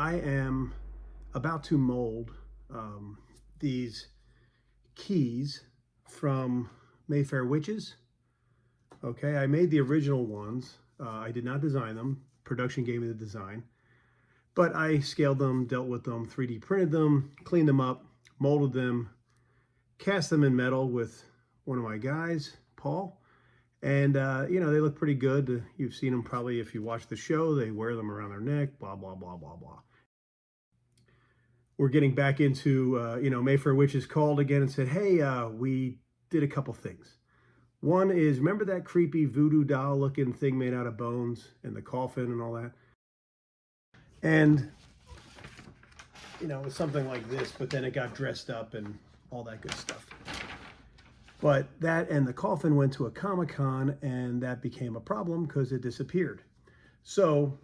I am about to mold these keys from Mayfair Witches. Okay, I made the original ones. I did not design them. Production gave me the design. But I scaled them, dealt with them, 3D printed them, cleaned them up, molded them, cast them in metal with one of my guys, Paul. And, you know, they look pretty good. You've seen them probably if you watch the show. They wear them around their neck, blah, blah, blah, blah, blah. We're getting back into, you know, Mayfair Witches called again and said, hey, we did a couple things. One is, remember that creepy voodoo doll looking thing made out of bones and the coffin and all that? And, you know, it was something like this, but then it got dressed up and all that good stuff. But that and the coffin went to a Comic-Con, and that became a problem because it disappeared. So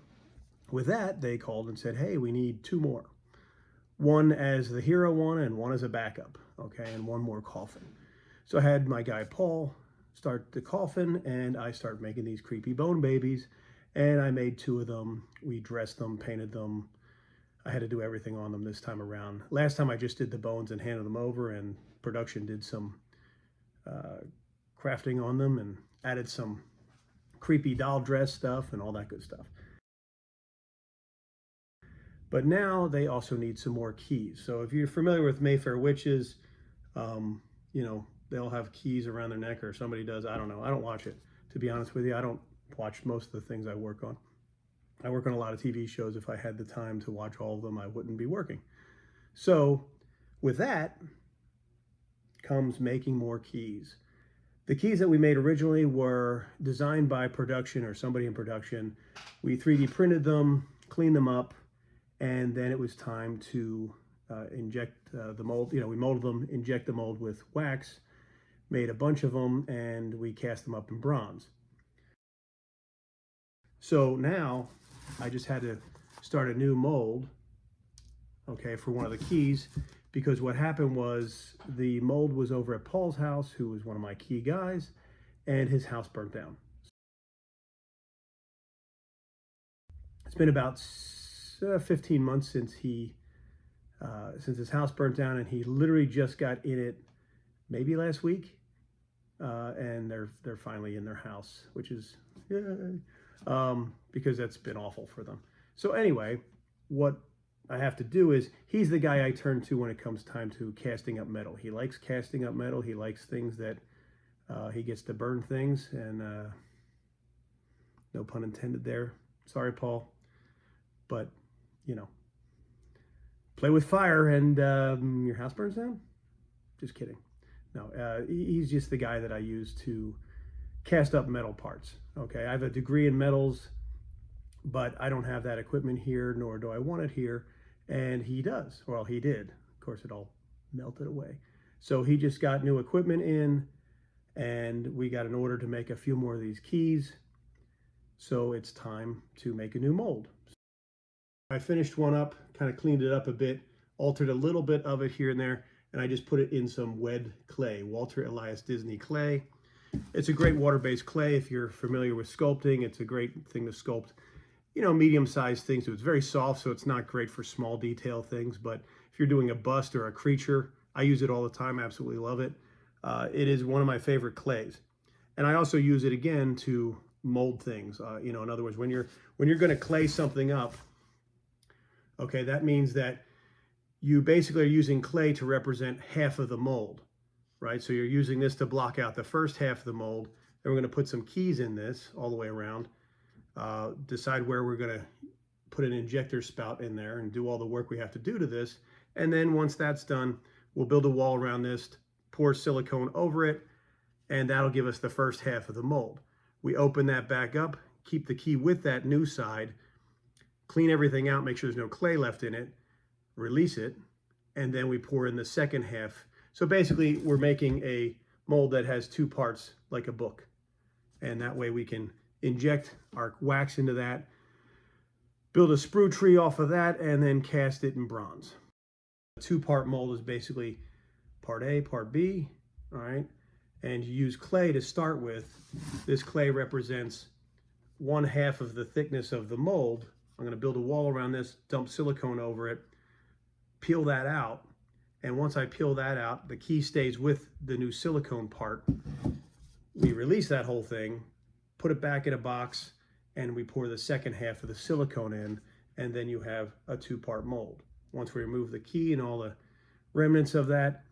with that, they called and said, hey, we need two more. One as the hero one and one as a backup, okay, and one more coffin. So I had my guy Paul start the coffin, and I started making these creepy bone babies, and I made two of them. We dressed them, painted them. I had to do everything on them this time around. Last time I just did the bones and handed them over, and production did some crafting on them and added some creepy doll dress stuff and all that good stuff. But now they also need some more keys. So if you're familiar with Mayfair Witches, you know, they'll have keys around their neck, or somebody does. I don't know. I don't watch it, to be honest with you. I don't watch most of the things I work on. I work on a lot of TV shows. If I had the time to watch all of them, I wouldn't be working. So with that comes making more keys. The keys that we made originally were designed by production or somebody in production. We 3D printed them, cleaned them up, and then it was time to inject the mold. You know, we molded them, inject the mold with wax, made a bunch of them, and we cast them up in bronze. So now I just had to start a new mold, okay, for one of the keys, because what happened was the mold was over at Paul's house, who was one of my key guys, and his house burnt down. It's been about 15 months since his house burnt down, and he literally just got in it maybe last week, and they're finally in their house, which is because that's been awful for them. So anyway, what I have to do is, he's the guy I turn to when it comes time to casting up metal. He likes casting up metal. He likes things that he gets to burn things, and no pun intended there. Sorry, Paul, but you know, play with fire and your house burns down? Just kidding. No, he's just the guy that I use to cast up metal parts. Okay, I have a degree in metals, but I don't have that equipment here, nor do I want it here. And he does. Well, he did. Of course, it all melted away. So he just got new equipment in, and we got an order to make a few more of these keys. So it's time to make a new mold. I finished one up, kind of cleaned it up a bit, altered a little bit of it here and there, and I just put it in some wet clay, Walter Elias Disney clay. It's a great water-based clay. If you're familiar with sculpting, it's a great thing to sculpt, you know, medium-sized things. So it's very soft, so it's not great for small detail things, but if you're doing a bust or a creature, I use it all the time. I absolutely love it. It is one of my favorite clays. And I also use it again to mold things. You know, in other words, when you're going to clay something up, okay, that means that you basically are using clay to represent half of the mold, right? So you're using this to block out the first half of the mold. Then we're going to put some keys in this all the way around, decide where we're going to put an injector spout in there and do all the work we have to do to this. And then once that's done, we'll build a wall around this, pour silicone over it, and that'll give us the first half of the mold. We open that back up, keep the key with that new side, clean everything out, make sure there's no clay left in it, release it, and then we pour in the second half. So basically, we're making a mold that has two parts, like a book. And that way we can inject our wax into that, build a sprue tree off of that, and then cast it in bronze. A two-part mold is basically part A, part B, all right? And you use clay to start with. This clay represents 1/2 of the thickness of the mold, I'm going to build a wall around this, dump silicone over it, peel that out. And once I peel that out, the key stays with the new silicone part. We release that whole thing, put it back in a box, and we pour the second half of the silicone in, and then you have a 2-part mold. Once we remove the key and all the remnants of that,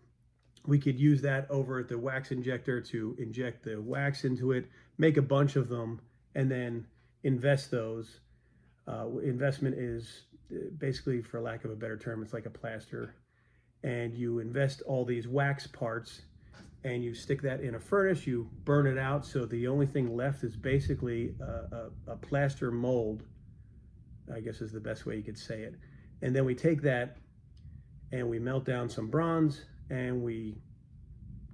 we could use that over at the wax injector to inject the wax into it, make a bunch of them, and then invest those. Investment is basically, for lack of a better term, it's like a plaster. And you invest all these wax parts and you stick that in a furnace, you burn it out, so the only thing left is basically a plaster mold, I guess is the best way you could say it. And then we take that and we melt down some bronze and we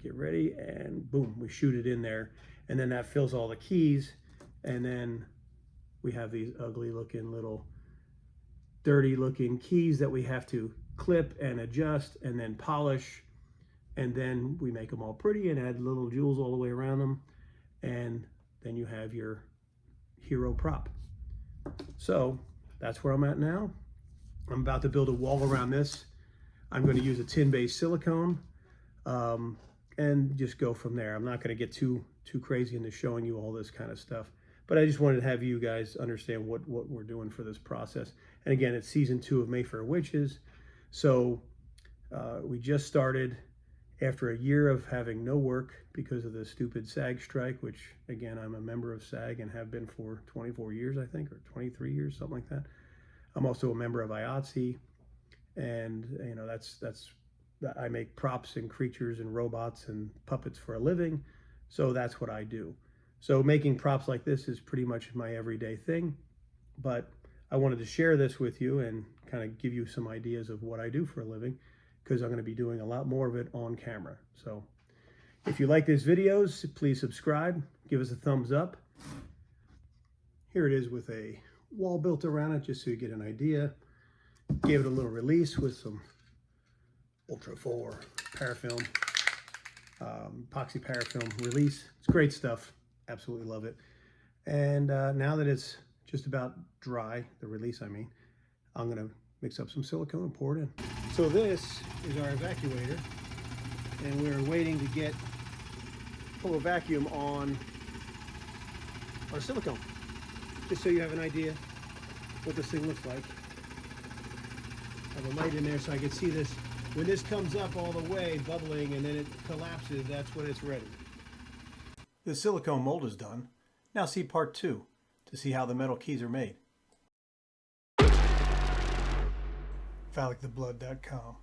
get ready and boom, we shoot it in there. And then that fills all the keys, and then we have these ugly looking little dirty looking keys that we have to clip and adjust and then polish, and then we make them all pretty and add little jewels all the way around them, and then you have your hero prop. So that's where I'm at now. I'm about to build a wall around this. I'm going to use a tin-based silicone and just go from there. I'm not going to get too crazy into showing you all this kind of stuff, but I just wanted to have you guys understand what we're doing for this process. And again, it's season 2 of Mayfair Witches. So we just started after a year of having no work because of the stupid SAG strike, which again, I'm a member of SAG and have been for 24 years, I think, or 23 years, something like that. I'm also a member of IATSE, and you know, I make props and creatures and robots and puppets for a living. So that's what I do. So making props like this is pretty much my everyday thing, but I wanted to share this with you and kind of give you some ideas of what I do for a living, because I'm going to be doing a lot more of it on camera. So if you like these videos, please subscribe, give us a thumbs up. Here it is with a wall built around it, just so you get an idea. Gave it a little release with some Ultra 4 parafilm, epoxy parafilm release. It's great stuff. Absolutely love it. And now that it's just about dry, the release I mean, I'm going to mix up some silicone and pour it in. So this is our evacuator, and we're waiting to pull a vacuum on our silicone, just so you have an idea what this thing looks like. I have a light in there so I can see this. When this comes up all the way, bubbling, and then it collapses, that's when it's ready. The silicone mold is done. Now see part 2 to see how the metal keys are made. VALEKTheBlood.com